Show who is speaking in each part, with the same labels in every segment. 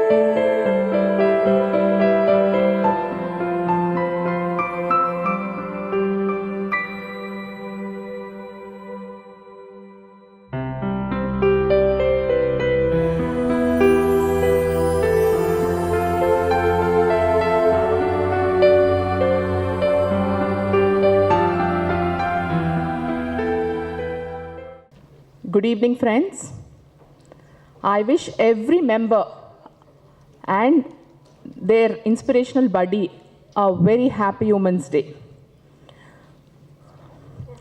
Speaker 1: Good evening, friends. I wish every member and their inspirational buddy a very happy Women's Day.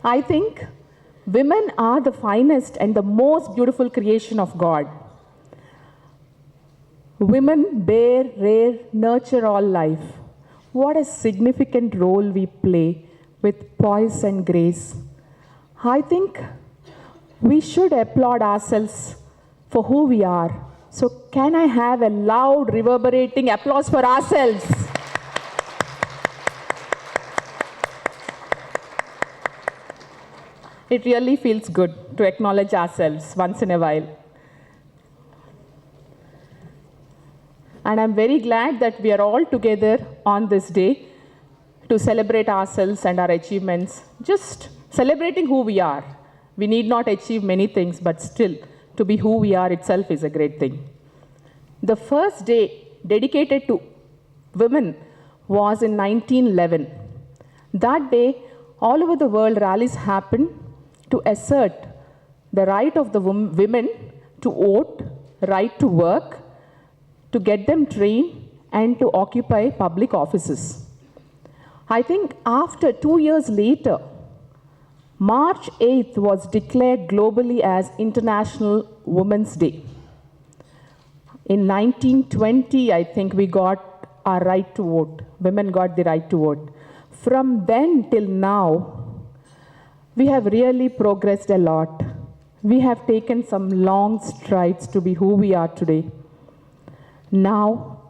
Speaker 1: I think women are the finest and the most beautiful creation of God. Women bear, rear, nurture all life. What a significant role we play with poise and grace. I think we should applaud ourselves for who we are. So can I have a loud, reverberating applause for ourselves? It really feels good to acknowledge ourselves once in a while. And I'm very glad that we are all together on this day to celebrate ourselves and our achievements, just celebrating who we are. We need not achieve many things, but still, to be who we are itself is a great thing. The first day dedicated to women was in 1911. That day, all over the world, rallies happened to assert the right of the women to vote, right to work, to get them trained, and to occupy public offices. I think after 2 years later, March 8th was declared globally as International Women's Day. In 1920, I think we got our right to vote. Women got the right to vote. From then till now, we have really progressed a lot. We have taken some long strides to be who we are today. Now,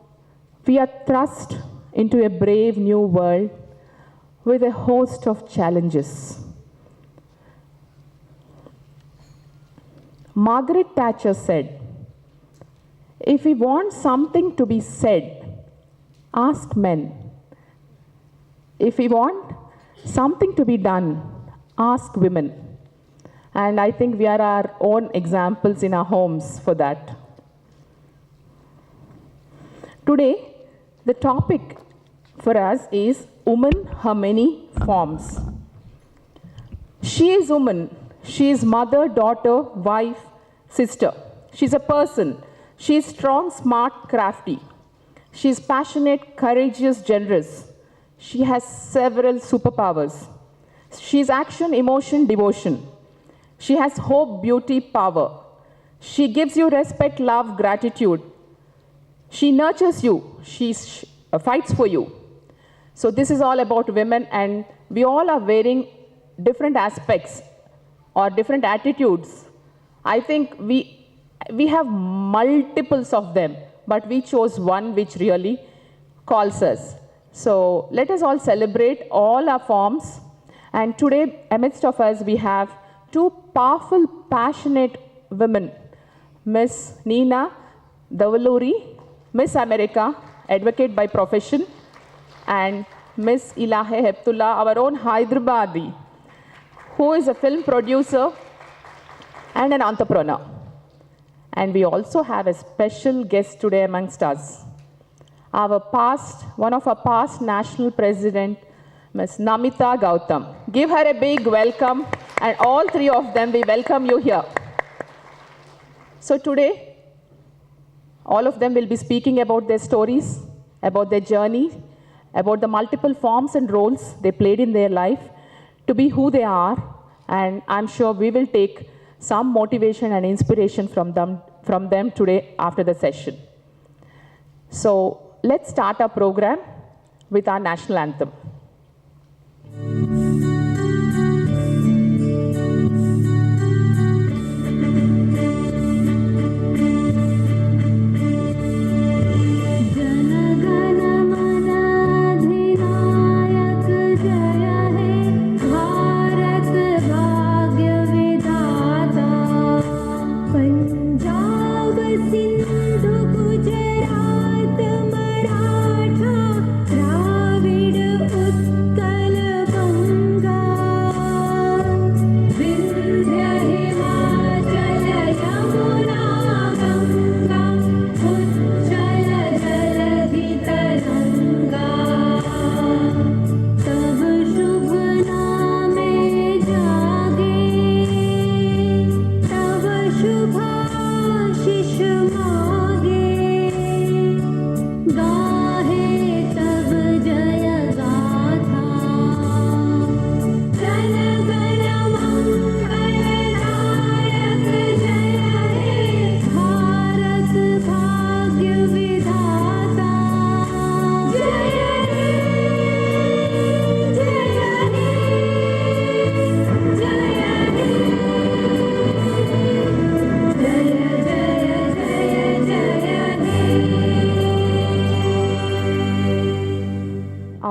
Speaker 1: we are thrust into a brave new world with a host of challenges. Margaret Thatcher said, "If we want something to be said, ask men. If we want something to be done, ask women." And I think we are our own examples in our homes for that. Today, the topic for us is Woman, Her Many Forms. She is woman. She is mother, daughter, wife, sister. She's a person. She is strong, smart, crafty. She is passionate, courageous, generous. She has several superpowers. She is action, emotion, devotion. She has hope, beauty, power. She gives you respect, love, gratitude. She nurtures you. She fights for you. So this is all about women, and we all are wearing different aspects or different attitudes. I think we have multiples of them, but we chose one which really calls us. So let us all celebrate all our forms. And today, amidst of us, we have two powerful, passionate women, Ms.Nina, Davuluri, Miss America, advocate by profession, and Ms.Elahe, Hiptoola, our own Hyderabadi, who is a film producer and an entrepreneur. And we also have a special guest today amongst us. One of our past national president, Ms. Namita Gautam. Give her a big welcome, and all three of them, we welcome you here. So today, all of them will be speaking about their stories, about their journey, about the multiple forms and roles they played in their life to be who they are, and I'm sure we will take some motivation and inspiration from them today after the session. So let's start our program with our national anthem.
Speaker 2: Punjab Sindhu Gujarat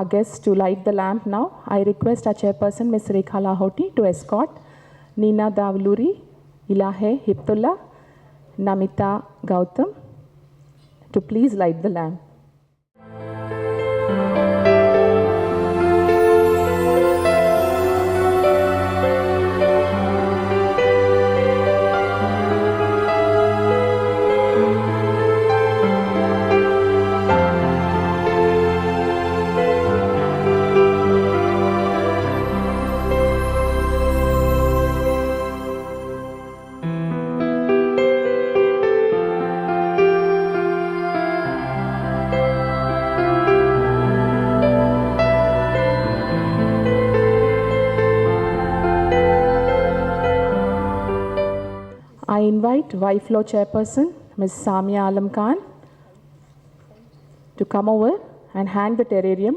Speaker 1: our guests to light the lamp now. I request our chairperson, Ms.Elahe Lahoti, to escort Nina Davuluri, Elahe Hiptoola, Namita Gautam to please light the lamp. I invite YFLO chairperson, Ms. Samia Alam Khan, to come over and hand the terrarium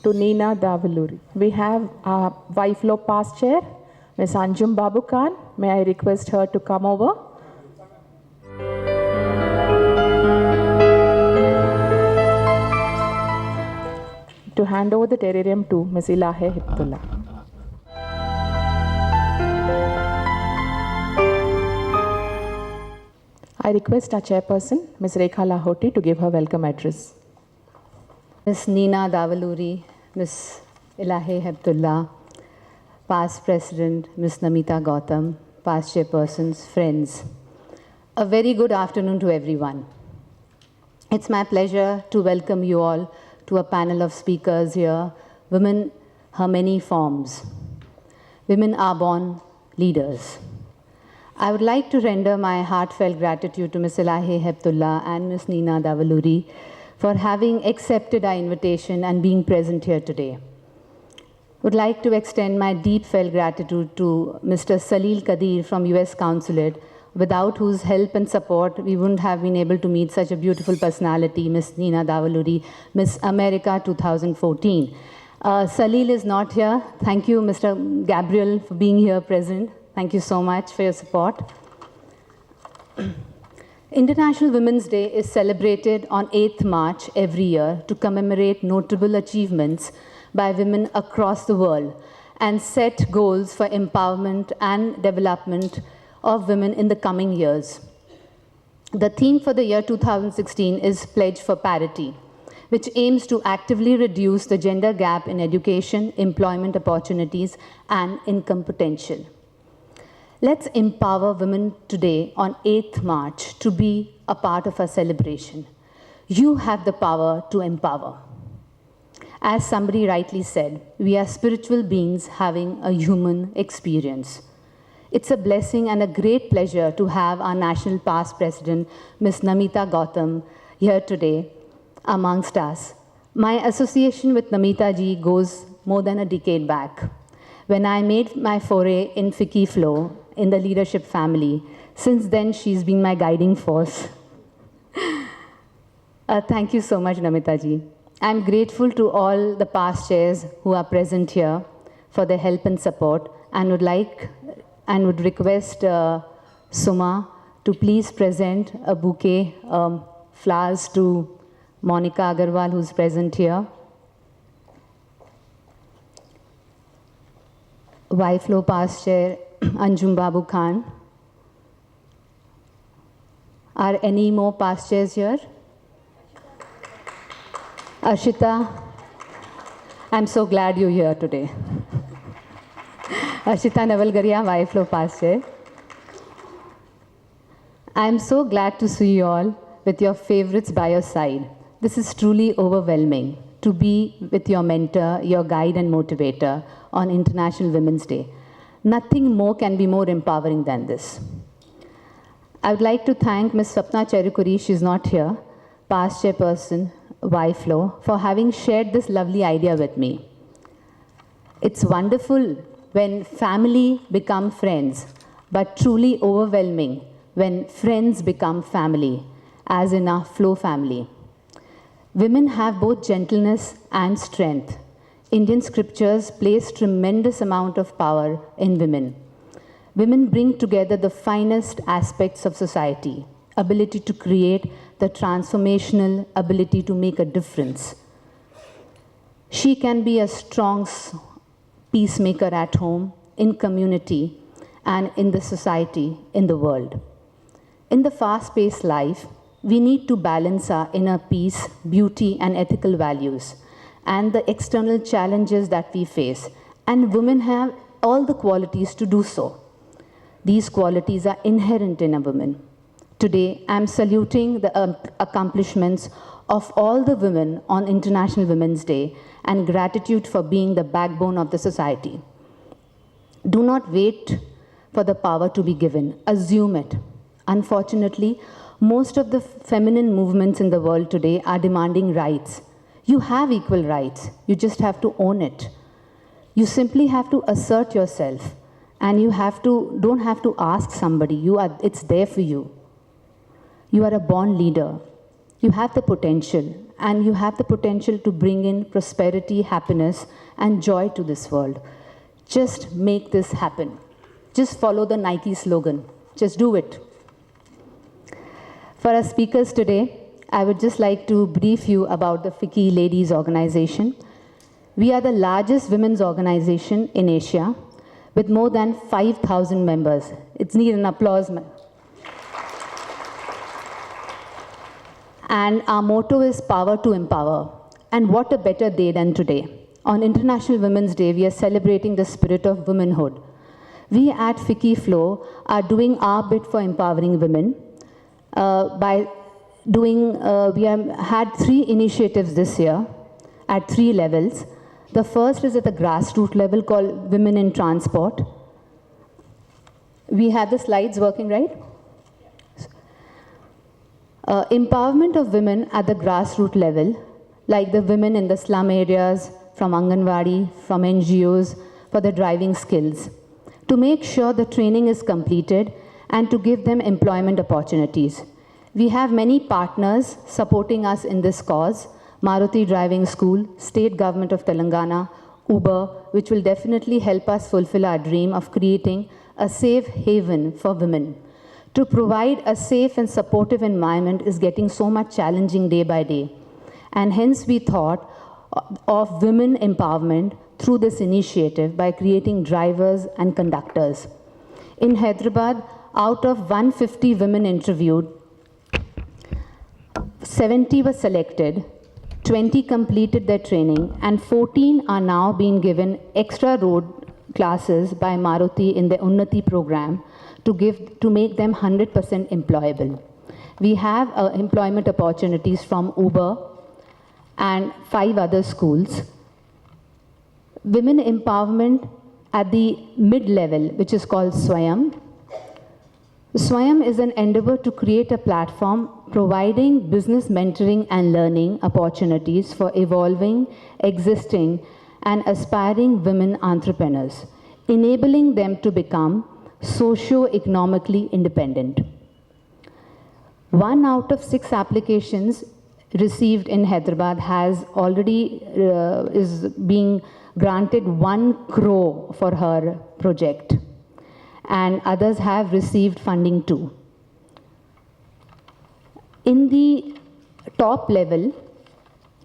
Speaker 1: to Nina Davuluri. We have our YFLO past chair, Ms. Anjum Babu Khan. May I request her to come over? To hand over the terrarium to Ms.Elahe Hiptoola. I request our chairperson, Ms.Elahe Lahoti, to give her welcome address.
Speaker 2: Ms.Nina Davuluri, Ms.Elahe Hiptoola, past president, Ms. Namita Gautam, past chairpersons, friends. A very good afternoon to everyone. It's my pleasure to welcome you all to a panel of speakers here. Women, her many forms. Women are born leaders. I would like to render my heartfelt gratitude to Ms. Elahe Hiptoola and Ms. Nina Davuluri for having accepted our invitation and being present here today. Would like to extend my deep felt gratitude to Mr. Salil Kadir from US Consulate, without whose help and support we wouldn't have been able to meet such a beautiful personality, Ms. Nina Davuluri, Miss America 2014. Salil is not here. Thank you, Mr. Gabriel, for being here present. Thank you so much for your support. International Women's Day is celebrated on 8th March every year to commemorate notable achievements by women across the world and set goals for empowerment and development of women in the coming years. The theme for the year 2016 is Pledge for Parity, which aims to actively reduce the gender gap in education, employment opportunities, and income potential. Let's empower women today on 8th March to be a part of our celebration. You have the power to empower. As somebody rightly said, we are spiritual beings having a human experience. It's a blessing and a great pleasure to have our national past president, Ms. Namita Gautam, here today amongst us. My association with Namita ji goes more than a decade back. When I made my foray in Ficci flow in the leadership family, since then she's been my guiding force. Thank you so much, Namita ji. I'm grateful to all the past chairs who are present here for their help and support, and would request Suma to please present a bouquet flowers to Monica Agarwal, who's present here. YFLO past chair Anjum Babu Khan. Are any more past chairs here? Arshita, I'm so glad you're here today. Arshita Navalgaria, YFLO past chair. I'm so glad to see you all with your favorites by your side. This is truly overwhelming to be with your mentor, your guide and motivator on International Women's Day. Nothing more can be more empowering than this. I would like to thank Ms. Swapna Cherukuri, she's not here, past chairperson, YFLO, for having shared this lovely idea with me. It's wonderful when family become friends, but truly overwhelming when friends become family, as in our flow family. Women have both gentleness and strength. Indian scriptures place tremendous amount of power in women. Women bring together the finest aspects of society, ability to create, the transformational ability to make a difference. She can be a strong peacemaker at home, in community, and in the society, in the world. In the fast-paced life, we need to balance our inner peace, beauty, and ethical values, and the external challenges that we face. And women have all the qualities to do so. These qualities are inherent in a woman. Today, I'm saluting the accomplishments of all the women on International Women's Day and gratitude for being the backbone of the society. Do not wait for the power to be given. Assume it. Unfortunately, most of the feminine movements in the world today are demanding rights. You have equal rights. You just have to own it. You simply have to assert yourself, and you don't have to ask somebody. It's there for you. You are a born leader. You have the potential, and you have the potential to bring in prosperity, happiness, and joy to this world. Just make this happen. Just follow the Nike slogan. Just do it. For our speakers today, I would just like to brief you about the Ficci Ladies Organization. We are the largest women's organization in Asia with more than 5,000 members. It's need an applause. And our motto is power to empower. And what a better day than today. On International Women's Day, we are celebrating the spirit of womanhood. We at Ficci Flow are doing our bit for empowering women we have had 3 initiatives this year at 3 levels. The first is at the grassroots level called Women in Transport. We have the slides working, right? Empowerment of women at the grassroots level, like the women in the slum areas, from Anganwadi, from NGOs, for the driving skills, to make sure the training is completed and to give them employment opportunities. We have many partners supporting us in this cause: Maruti Driving School, State Government of Telangana, Uber, which will definitely help us fulfill our dream of creating a safe haven for women. To provide a safe and supportive environment is getting so much challenging day by day. And hence we thought of women empowerment through this initiative by creating drivers and conductors. In Hyderabad, out of 150 women interviewed, 70 were selected, 20 completed their training, and 14 are now being given extra road classes by Maruti in the Unnati program to make them 100% employable. We have employment opportunities from Uber and 5 other schools. Women empowerment at the mid-level, which is called Swayam. Swayam is an endeavor to create a platform providing business mentoring and learning opportunities for evolving, existing, and aspiring women entrepreneurs, enabling them to become socio-economically independent. 1 out of 6 applications received in Hyderabad has already is being granted 1 crore for her project, and others have received funding too. In the top level,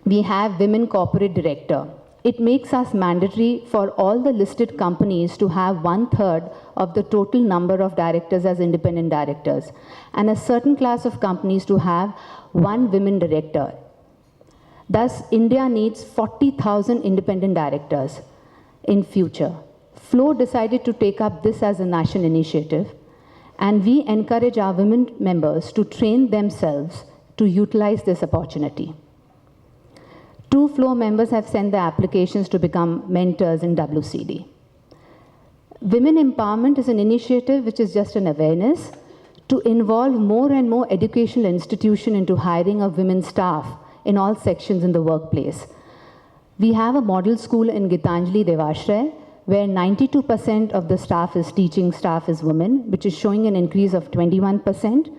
Speaker 2: we have Women Corporate Director. It makes us mandatory for all the listed companies to have 1/3 of the total number of directors as independent directors, and a certain class of companies to have 1 women director. Thus, India needs 40,000 independent directors in future. Flow decided to take up this as a national initiative, and we encourage our women members to train themselves to utilize this opportunity. 2 Flow members have sent their applications to become mentors in WCD. Women empowerment is an initiative which is just an awareness to involve more and more educational institutions into hiring of women staff in all sections in the workplace. We have a model school in Gitanjali Devashray where 92% of the staff is teaching staff is women, which is showing an increase of 21%,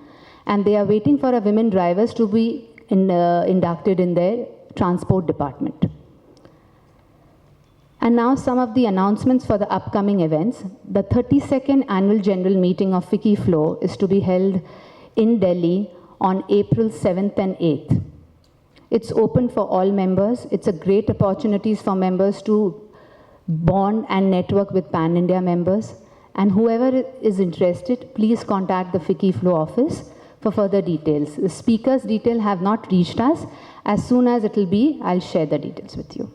Speaker 2: and they are waiting for our women drivers to be inducted in their transport department. And now some of the announcements for the upcoming events. The 32nd annual general meeting of Ficci Flow is to be held in Delhi on April 7th and 8th. It's open for all members. It's a great opportunity for members to bond and network with Pan-India members. And whoever is interested, please contact the Ficci Flow office for further details. The speakers' details have not reached us. As soon as it will be, I'll share the details with you.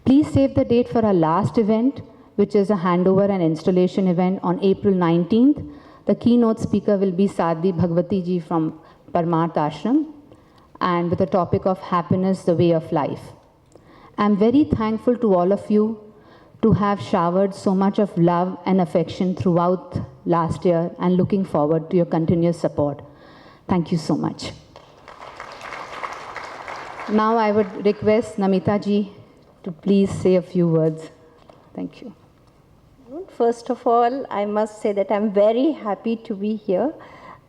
Speaker 2: Please save the date for our last event, which is a handover and installation event on April 19th. The keynote speaker will be Sadhvi Bhagwati ji from Parmarth Ashram, and with the topic of happiness, the way of life. I'm very thankful to all of you to have showered so much of love and affection throughout last year, and looking forward to your continuous support. Thank you so much. Now I would request Namita ji to please say a few words. Thank you.
Speaker 3: First of all, I must say that I'm very happy to be here.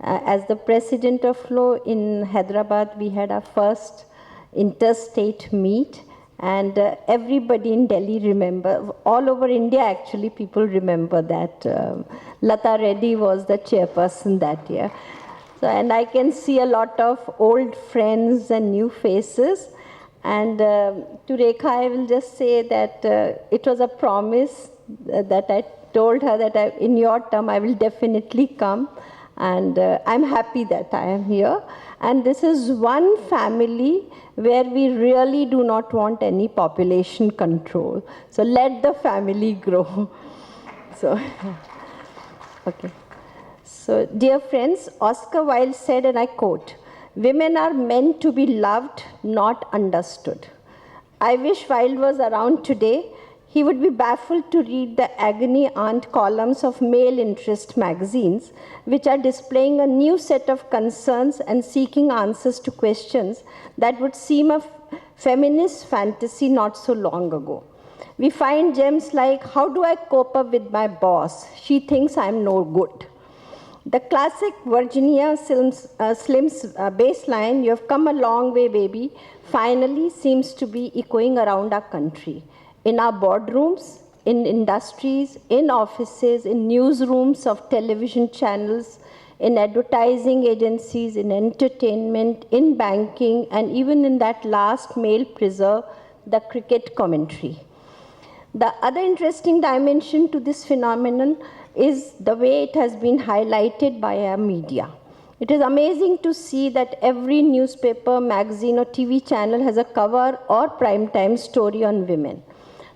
Speaker 3: As the president of Flow in Hyderabad, we had our first interstate meet, and everybody in Delhi remember, all over India actually, people remember that Lata Reddy was the chairperson that year. So, and I can see a lot of old friends and new faces. And to Rekha, I will just say that it was a promise that I told her that in your term I will definitely come. And I'm happy that I am here. And this is one family where we really do not want any population control. So let the family grow. So, okay. So, dear friends, Oscar Wilde said, and I quote, "Women are meant to be loved, not understood." I wish Wilde was around today. He would be baffled to read the agony aunt columns of male interest magazines, which are displaying a new set of concerns and seeking answers to questions that would seem a feminist fantasy not so long ago. We find gems like, "How do I cope up with my boss? She thinks I'm no good." The classic Virginia Slim's baseline, "You have come a long way, baby," finally seems to be echoing around our country. In our boardrooms, in industries, in offices, in newsrooms of television channels, in advertising agencies, in entertainment, in banking, and even in that last male preserve, the cricket commentary. The other interesting dimension to this phenomenon is the way it has been highlighted by our media. It is amazing to see that every newspaper, magazine, or TV channel has a cover or primetime story on women.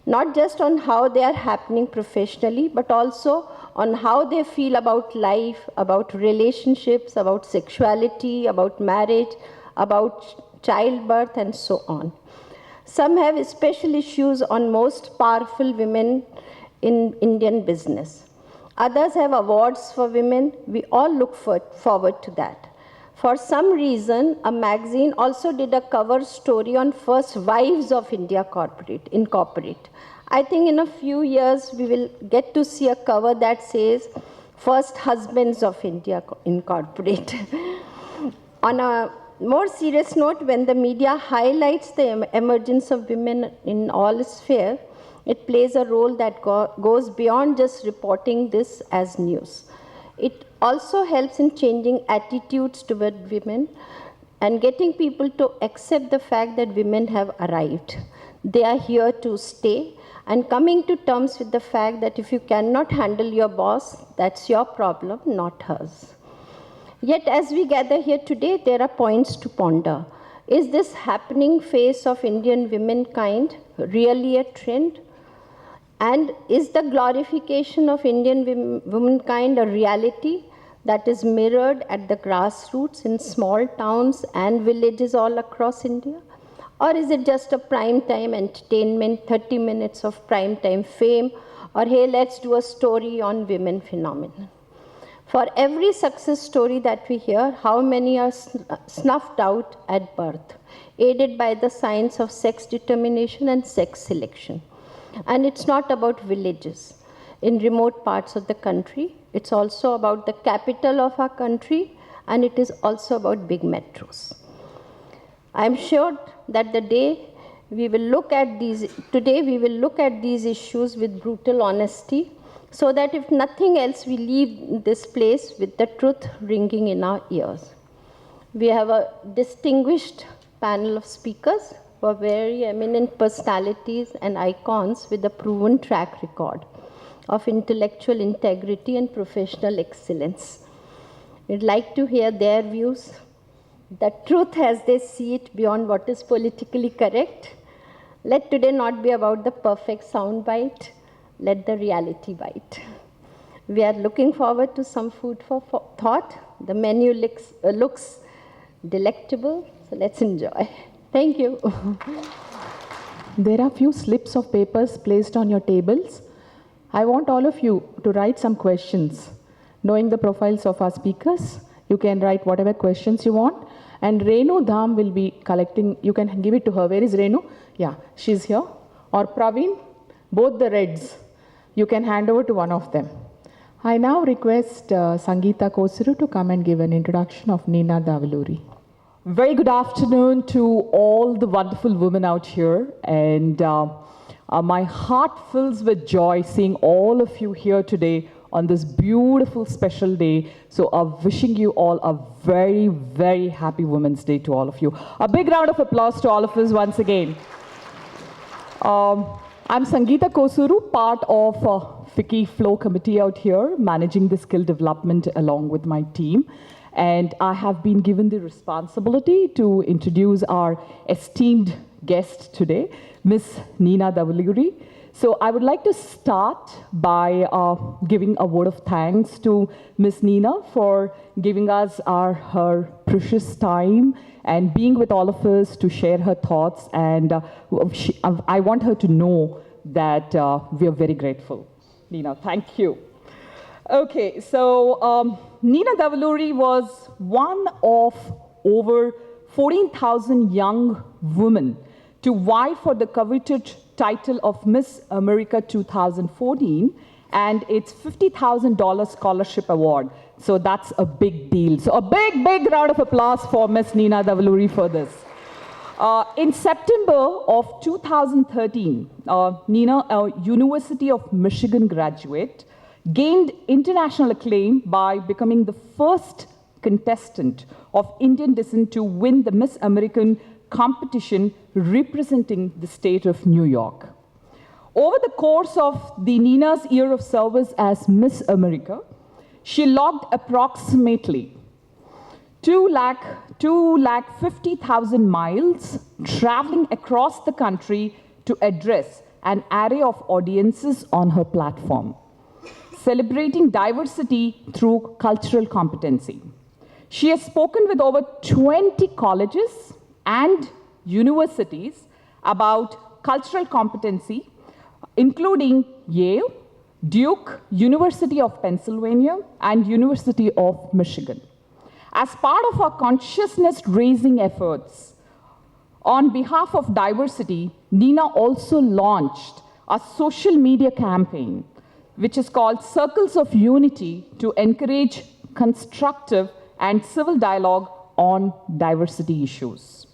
Speaker 3: Not just on how they are happening professionally, but also on how they feel about life, about relationships, about sexuality, about marriage, about childbirth, and so on. Some have special issues on most powerful women in Indian business. Others have awards for women. We all look forward to that. For some reason, a magazine also did a cover story on first wives of India Incorporate. I think in a few years, we will get to see a cover that says first husbands of India Incorporate. On a more serious note, when the media highlights the emergence of women in all spheres, it plays a role that goes beyond just reporting this as news. It also helps in changing attitudes toward women and getting people to accept the fact that women have arrived. They are here to stay, and coming to terms with the fact that if you cannot handle your boss, that's your problem, not hers. Yet as we gather here today, there are points to ponder. Is this happening face of Indian womankind really a trend? And is the glorification of Indian womankind a reality that is mirrored at the grassroots in small towns and villages all across India? Or is it just a prime-time entertainment, 30 minutes of prime-time fame, or hey, let's do a story on women phenomenon? For every success story that we hear, how many are snuffed out at birth, aided by the science of sex determination and sex selection? And it's not about villages in remote parts of the country. It's also about the capital of our country, and it is also about big metros. I'm sure that today we will look at these issues with brutal honesty, so that if nothing else, we leave this place with the truth ringing in our ears. We have a distinguished panel of speakers were very eminent personalities and icons with a proven track record of intellectual integrity and professional excellence. We'd like to hear their views, the truth as they see it beyond what is politically correct. Let today not be about the perfect soundbite, let the reality bite. We are looking forward to some food for thought. The menu looks delectable, so let's enjoy. Thank you.
Speaker 1: There are few slips of papers placed on your tables. I want all of you to write some questions. Knowing the profiles of our speakers, you can write whatever questions you want. And Renu Dham will be collecting, you can give it to her. Where is Renu? Yeah, she's here. Or Praveen, both the reds. You can hand over to one of them. I now request Sangeeta Kosuru to come and give an introduction of Nina Davuluri.
Speaker 4: Very good afternoon to all the wonderful women out here. And my heart fills with joy seeing all of you here today on this beautiful special day. So wishing you all a very, very happy Women's Day to all of you. A big round of applause to all of us once again. I'm Sangeeta Kosuru, part of Ficci Flow Committee out here, managing the skill development along with my team. And I have been given the responsibility to introduce our esteemed guest today, Ms.Nina Davuluri. So I would like to start by giving a word of thanks to Ms.Nina for giving us her precious time and being with all of us to share her thoughts. And I want her to know that we are very grateful. Nina, thank you. Okay, so Nina Davuluri was one of over 14,000 young women to vie for the coveted title of Miss America 2014 and its $50,000 scholarship award. So that's a big deal. So a big, big round of applause for Miss Nina Davuluri for this. In September of 2013, Nina, a University of Michigan graduate, gained international acclaim by becoming the first contestant of Indian descent to win the Miss American competition representing the state of New York. Over the course of the Nina's year of service as Miss America, she logged approximately 250,000 miles traveling across the country to address an array of audiences on her platform, celebrating diversity through cultural competency. She has spoken with over 20 colleges and universities about cultural competency, including Yale, Duke, University of Pennsylvania, and University of Michigan. As part of our consciousness-raising efforts on behalf of diversity, Nina also launched a social media campaign, which is called Circles of Unity, to encourage constructive and civil dialogue on diversity issues.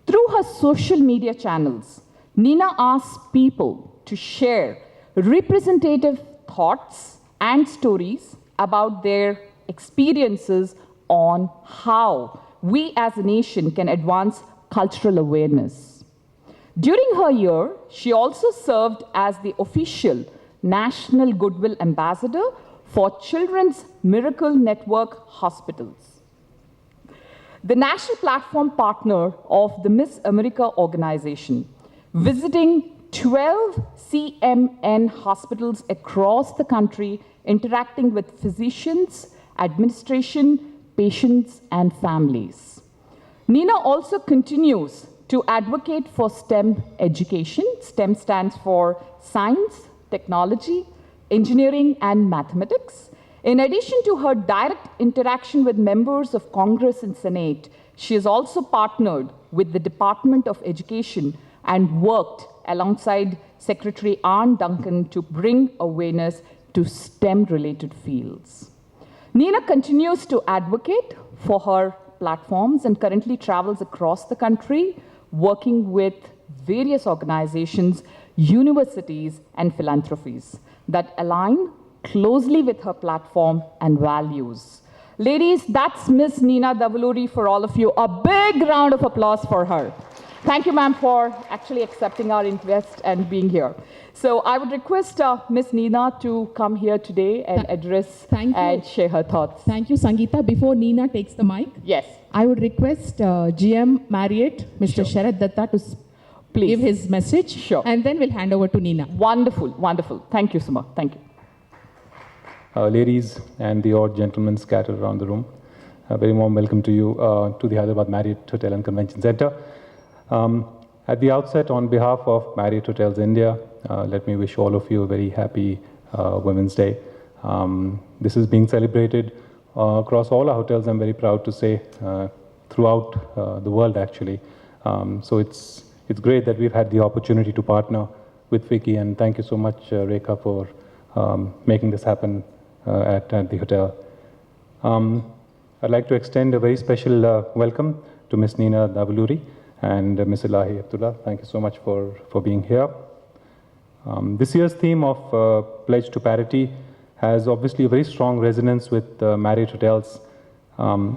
Speaker 4: Through her social media channels, Nina asks people to share representative thoughts and stories about their experiences on how we as a nation can advance cultural awareness. During her year, she also served as the official National Goodwill Ambassador for Children's Miracle Network Hospitals, the national platform partner of the Miss America organization, visiting 12 CMN hospitals across the country, interacting with physicians, administration, patients, and families. Nina also continues to advocate for STEM education. STEM stands for science, technology, engineering, and mathematics. In addition to her direct interaction with members of Congress and Senate, she has also partnered with the Department of Education and worked alongside Secretary Ann Duncan to bring awareness to STEM-related fields. Nina continues to advocate for her platforms and currently travels across the country, working with various organizations, universities, and philanthropies that align closely with her platform and values. Ladies, that's Ms.Nina Davuluri for all of you. A big round of applause for her. Thank you, ma'am, for actually accepting our request and being here. So I would request Ms.Nina to come here today and address and share her thoughts.
Speaker 1: Thank you, Sangeeta. Before Nina takes the mic,
Speaker 4: Yes.
Speaker 1: I would request GM Marriott, Mr. Sharat Datta, to give his message.
Speaker 4: Sure.
Speaker 1: And then we'll hand over to Nina.
Speaker 4: Wonderful, wonderful. Thank you, Suma. Thank you.
Speaker 5: Ladies and the odd gentlemen scattered around the room, a very warm welcome to you to the Hyderabad Marriott Hotel and Convention Center. At the outset, on behalf of Marriott Hotels India, let me wish all of you a very happy Women's Day. This is being celebrated across all our hotels, I'm very proud to say, throughout the world actually. So it's great that we've had the opportunity to partner with Ficci, and thank you so much, Rekha, for making this happen at the hotel. I'd like to extend a very special welcome to Ms.Nina Davuluri and Ms.Elahe Hiptoola. Thank you so much for being here. This year's theme of Pledge to Parity has obviously a very strong resonance with Marriott Hotels,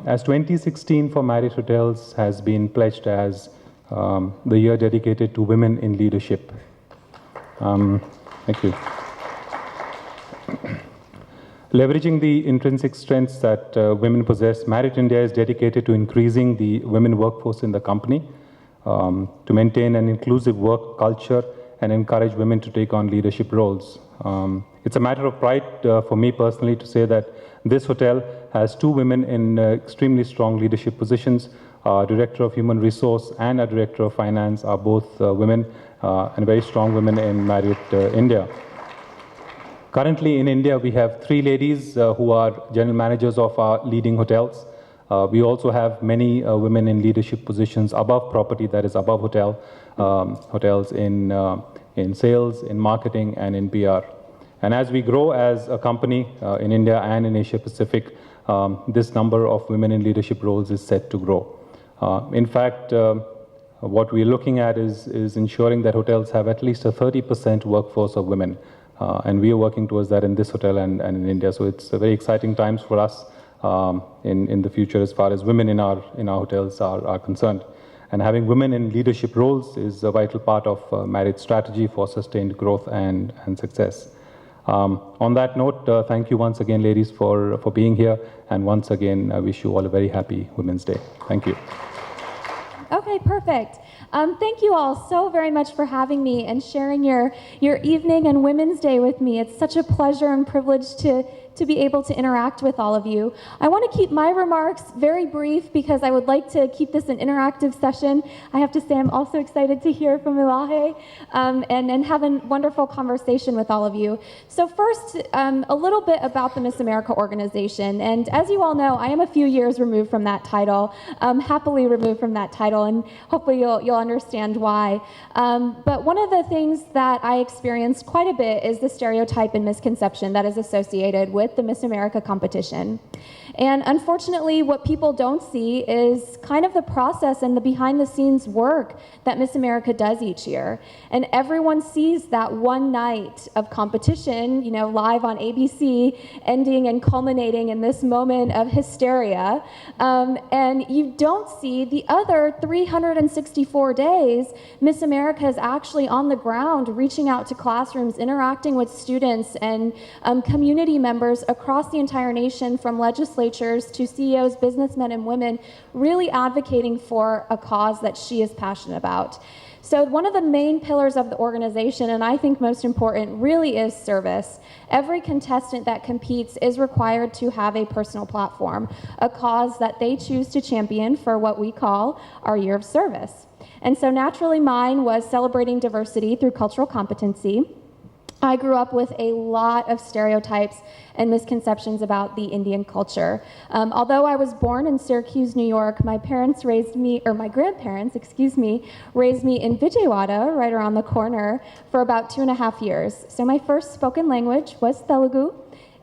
Speaker 5: as 2016 for Marriott Hotels has been pledged as the year dedicated to women in leadership. Thank you. Leveraging the intrinsic strengths that women possess, Marriott India is dedicated to increasing the women workforce in the company, to maintain an inclusive work culture and encourage women to take on leadership roles. It's a matter of pride for me personally to say that this hotel has 2 women in extremely strong leadership positions. Our Director of Human Resource and our Director of Finance are both women and very strong women in Marriott India. Currently in India, we have 3 ladies who are general managers of our leading hotels. We also have many women in leadership positions above property, that is above hotels in sales, in marketing, and in PR. And as we grow as a company in India and in Asia Pacific, this number of women in leadership roles is set to grow. In fact, what we're looking at is ensuring that hotels have at least a 30% workforce of women. And we are working towards that in this hotel and in India. So it's a very exciting times for us in the future as far as women in our hotels are concerned. And having women in leadership roles is a vital part of Marriott's strategy for sustained growth and success. On that note, thank you once again, ladies, for being here. And once again, I wish you all a very happy Women's Day. Thank you.
Speaker 6: Okay, perfect. Thank you all so very much for having me and sharing your evening and Women's Day with me. It's such a pleasure and privilege to be able to interact with all of you. I want to keep my remarks very brief because I would like to keep this an interactive session. I have to say I'm also excited to hear from Elahe and have a wonderful conversation with all of you. So first, a little bit about the Miss America organization. And as you all know, I am a few years removed from that title, happily removed from that title, and hopefully you'll understand why. But one of the things that I experienced quite a bit is the stereotype and misconception that is associated with the Miss America competition. And unfortunately, what people don't see is kind of the process and the behind the scenes work that Miss America does each year. And everyone sees that one night of competition, live on ABC, ending and culminating in this moment of hysteria. And you don't see the other 364 days Miss America is actually on the ground, reaching out to classrooms, interacting with students and community members across the entire nation, from legislators to CEOs, businessmen and women, really advocating for a cause that she is passionate about. So one of the main pillars of the organization, and I think most important, really is service. Every contestant that competes is required to have a personal platform, a cause that they choose to champion for what we call our year of service. And so naturally mine was celebrating diversity through cultural competency. I grew up with a lot of stereotypes and misconceptions about the Indian culture. Although I was born in Syracuse, New York, my grandparents, raised me in Vijayawada, right around the corner, for about 2.5 years. So my first spoken language was Telugu,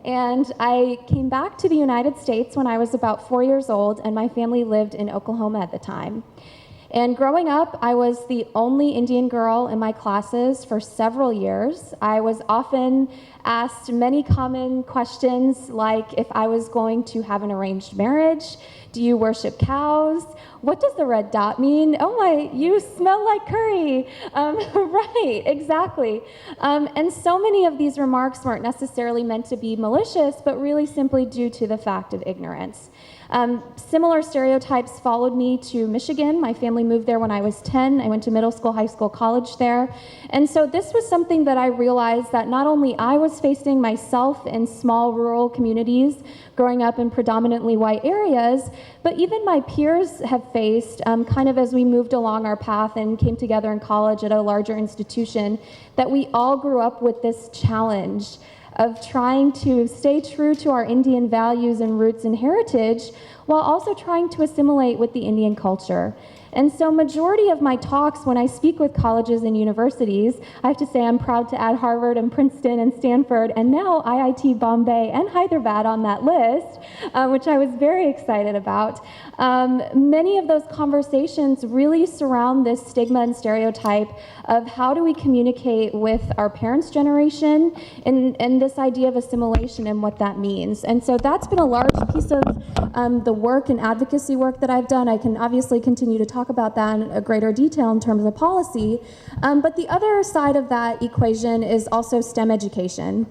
Speaker 6: and I came back to the United States when I was about 4 years old, and my family lived in Oklahoma at the time. And growing up, I was the only Indian girl in my classes for several years. I was often asked many common questions like if I was going to have an arranged marriage, do you worship cows? What does the red dot mean? Oh my, you smell like curry. Right, exactly. And so many of these remarks weren't necessarily meant to be malicious, but really simply due to the fact of ignorance. Similar stereotypes followed me to Michigan. My family moved there when I was 10. I went to middle school, high school, college there. And so this was something that I realized that not only I was facing myself in small rural communities growing up in predominantly white areas, but even my peers have faced kind of as we moved along our path and came together in college at a larger institution, that we all grew up with this challenge of trying to stay true to our Indian values and roots and heritage while also trying to assimilate with the Indian culture. And so majority of my talks when I speak with colleges and universities, I have to say I'm proud to add Harvard and Princeton and Stanford and now IIT Bombay and Hyderabad on that list, which I was very excited about. Many of those conversations really surround this stigma and stereotype of how do we communicate with our parents' generation and this idea of assimilation and what that means. And so that's been a large piece of the work and advocacy work that I've done. I can obviously continue to talk about that in a greater detail in terms of policy. But the other side of that equation is also STEM education.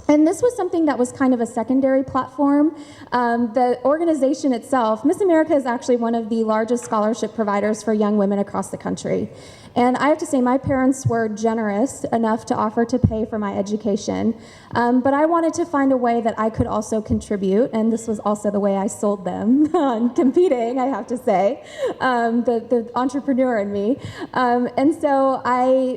Speaker 6: And this was something that was kind of a secondary platform. The organization itself, Miss America is actually one of the largest scholarship providers for young women across the country. And I have to say my parents were generous enough to offer to pay for my education. But I wanted to find a way that I could also contribute, and this was also the way I sold them on competing, I have to say, the entrepreneur in me. And so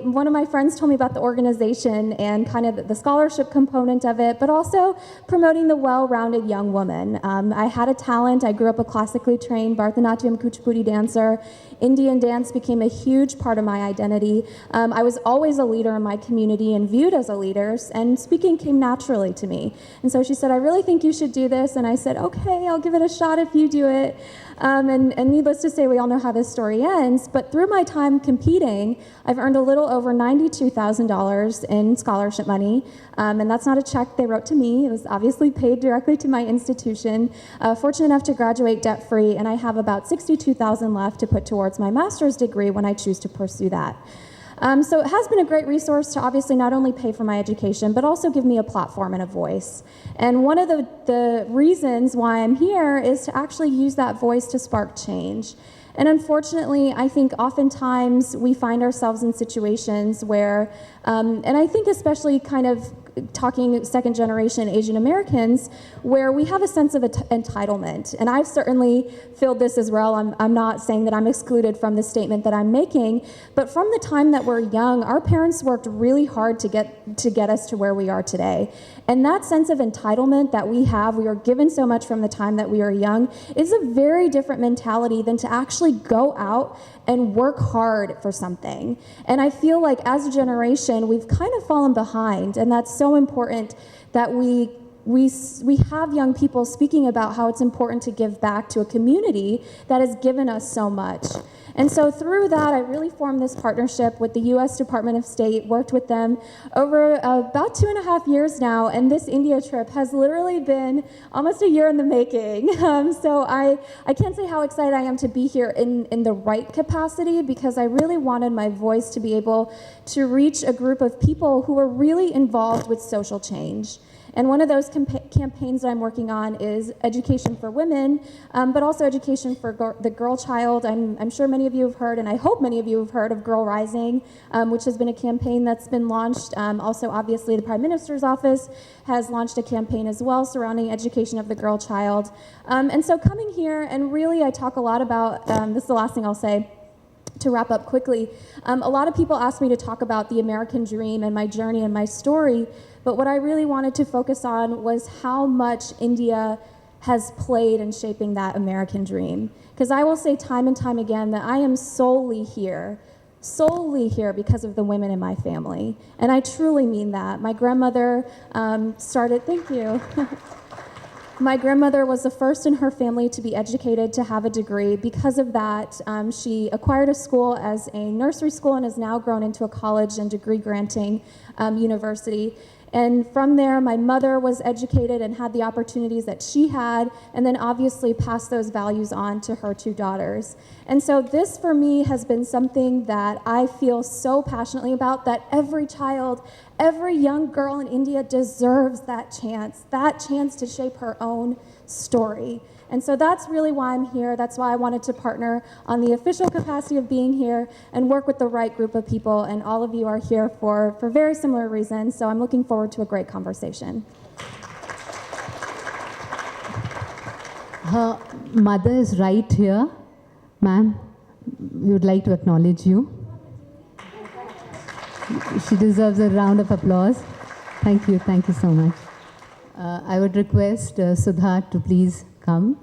Speaker 6: one of my friends told me about the organization and kind of the scholarship component of it, but also promoting the well-rounded young woman. I had a talent. I grew up a classically trained Bharatanatyam Kuchipudi dancer. Indian dance became a huge part of my identity. I was always a leader in my community and viewed as a leader, and speaking came naturally to me. And so she said, I really think you should do this. And I said, okay, I'll give it a shot if you do it. And needless to say, we all know how this story ends. But through my time competing, I've earned a little over $92,000 in scholarship money. And that's not a check they wrote to me. It was obviously paid directly to my institution. Fortunate enough to graduate debt-free, and I have about $62,000 left to put towards my master's degree when I choose to pursue that. So it has been a great resource to obviously not only pay for my education, but also give me a platform and a voice. And one of the reasons why I'm here is to actually use that voice to spark change. And unfortunately, I think oftentimes we find ourselves in situations where, and I think especially kind of talking second generation Asian Americans, where we have a sense of entitlement. And I've certainly filled this as well. I'm not saying that I'm excluded from the statement that I'm making, but from the time that we're young, our parents worked really hard to get us to where we are today. And that sense of entitlement that we were given so much from the time that we were young, is a very different mentality than to actually go out and work hard for something. And I feel like as a generation, we've kind of fallen behind, and that's so important that we have young people speaking about how it's important to give back to a community that has given us so much. And so through that, I really formed this partnership with the U.S. Department of State, worked with them over about 2.5 years now, and this India trip has literally been almost a year in the making. So I can't say how excited I am to be here in the right capacity, because I really wanted my voice to be able to reach a group of people who are really involved with social change. And one of those campaigns that I'm working on is education for women, but also education for the girl child. I'm sure many of you have heard, and I hope many of you have heard of Girl Rising, which has been a campaign that's been launched. Also, obviously, the Prime Minister's office has launched a campaign as well surrounding education of the girl child. And so coming here, and really I talk a lot about, this is the last thing I'll say, to wrap up quickly, a lot of people ask me to talk about the American dream and my journey and my story, but what I really wanted to focus on was how much India has played in shaping that American dream. Because I will say time and time again that I am solely here because of the women in my family. And I truly mean that. My grandmother started, thank you. My grandmother was the first in her family to be educated, to have a degree. Because of that, she acquired a school as a nursery school and has now grown into a college and degree-granting university. And from there, my mother was educated and had the opportunities that she had, and then obviously passed those values on to her two daughters. And so this, for me, has been something that I feel so passionately about, that every child, every young girl in India deserves that chance to shape her own story. And so that's really why I'm here. That's why I wanted to partner on the official capacity of being here and work with the right group of people. And all of you are here for very similar reasons. So I'm looking forward to a great conversation.
Speaker 2: Her mother is right here. Ma'am, we would like to acknowledge you. She deserves a round of applause. Thank you so much. I would request Sudha to please come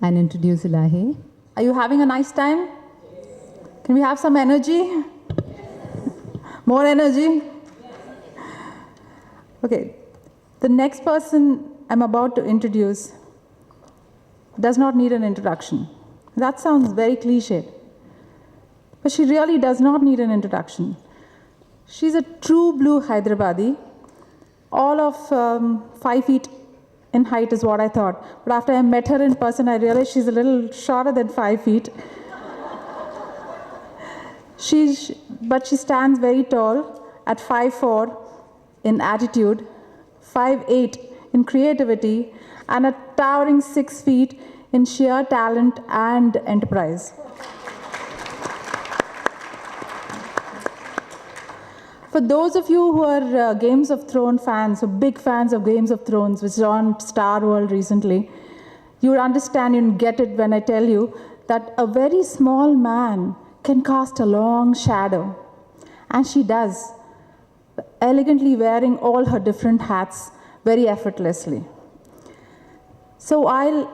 Speaker 2: and introduce Elahe.
Speaker 7: Are you having a nice time? Can we have some energy? More energy? Okay, the next person I'm about to introduce does not need an introduction. That sounds very cliched, but she really does not need an introduction. She's a true blue Hyderabadi, all of 5 feet in height is what I thought. But after I met her in person, I realized she's a little shorter than 5 feet. But she stands very tall at 5'4" in attitude, 5'8" in creativity, and a towering 6 feet in sheer talent and enterprise. For those of you who are Games of Thrones fans, or big fans of Games of Thrones, which is on Star World recently, you would understand and get it when I tell you that a very small man can cast a long shadow. And she does, elegantly wearing all her different hats very effortlessly. So I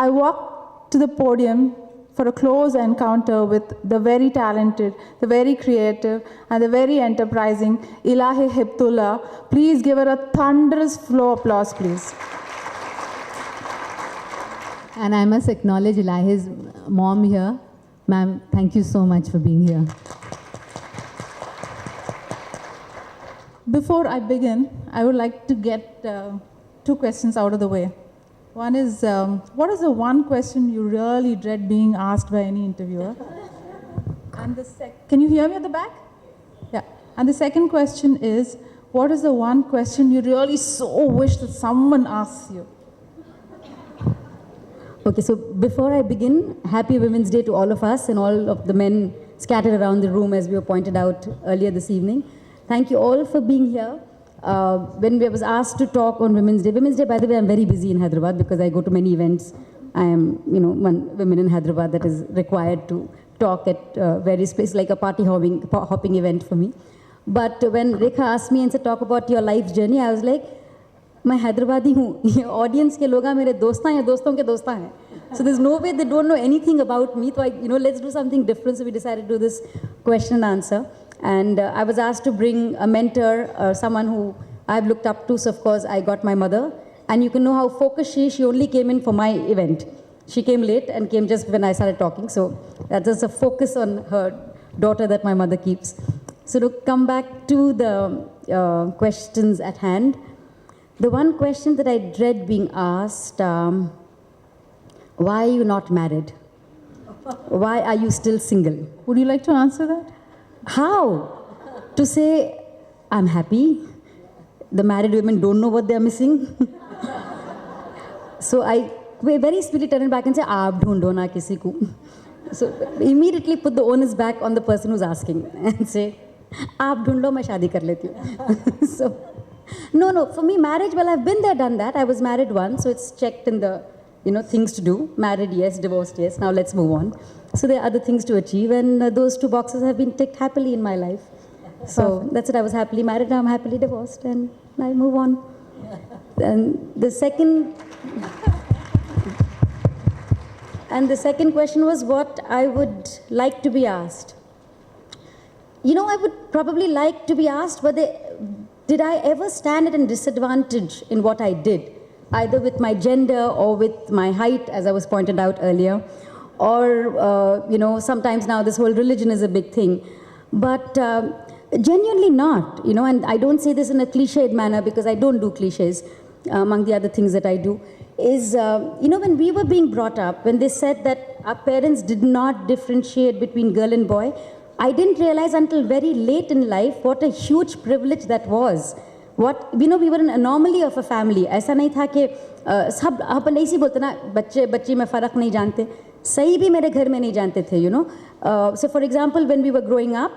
Speaker 7: walk to the podium for a close encounter with the very talented, the very creative, and the very enterprising Elahe Hiptoola. Please give her a thunderous flow applause, please.
Speaker 2: And I must acknowledge Elahe's mom here. Ma'am, thank you so much for being here.
Speaker 7: Before I begin, I would like to get 2 questions out of the way. One is, what is the one question you really dread being asked by any interviewer? And can you hear me at the back? Yeah. And the second question is, what is the one question you really so wish that someone asks you?
Speaker 8: Okay, so before I begin, happy Women's Day to all of us and all of the men scattered around the room, as we were pointed out earlier this evening. Thank you all for being here. When I was asked to talk on Women's Day, by the way, I'm very busy in Hyderabad because I go to many events. I am, one woman in Hyderabad that is required to talk at various places, like a party hopping event for me. But when Rekha asked me and said, talk about your life's journey, I was like, मैं हैदराबादी हूँ, ये audience के लोग मेरे दोस्त हैं या दोस्तों के दोस्त हैं. So there's no way they don't know anything about me. So let's do something different. So we decided to do this question and answer. And I was asked to bring a mentor, someone who I've looked up to. So of course I got my mother. And you can know how focused she only came in for my event. She came late and came just when I started talking. So that's just a focus on her daughter that my mother keeps. So to come back to the questions at hand, the one question that I dread being asked, why are you not married? Why are you still single?
Speaker 7: Would you like to answer that?
Speaker 8: How? To say, I'm happy. The married women don't know what they're missing. So I very sweetly turn it back and say, aap dhoondo na kisi ko. So immediately put the onus back on the person who's asking and say, aap dhoond lo, main shaadi kar leti hu. So, no, for me, marriage, well, I've been there, done that. I was married once, so it's checked in the, things to do. Married, yes. Divorced, yes. Now let's move on. So there are other things to achieve, and those 2 boxes have been ticked happily in my life. So that's it. I was happily married, now I'm happily divorced, and I move on. And the second question was what I would like to be asked. I would probably like to be asked whether did I ever stand at a disadvantage in what I did? either with my gender or with my height, as I was pointed out earlier, or, sometimes now this whole religion is a big thing. But genuinely not, and I don't say this in a cliched manner because I don't do cliches, among the other things that I do, is, when we were being brought up, when they said that our parents did not differentiate between girl and boy, I didn't realize until very late in life what a huge privilege that was. We were an anomaly of a family. ऐसा नहीं था कि सब अपन ऐसी बोलते ना बच्चे में फ़र्क नहीं जानते, सही भी मेरे घर में नहीं जानते थे, So for example, when we were growing up,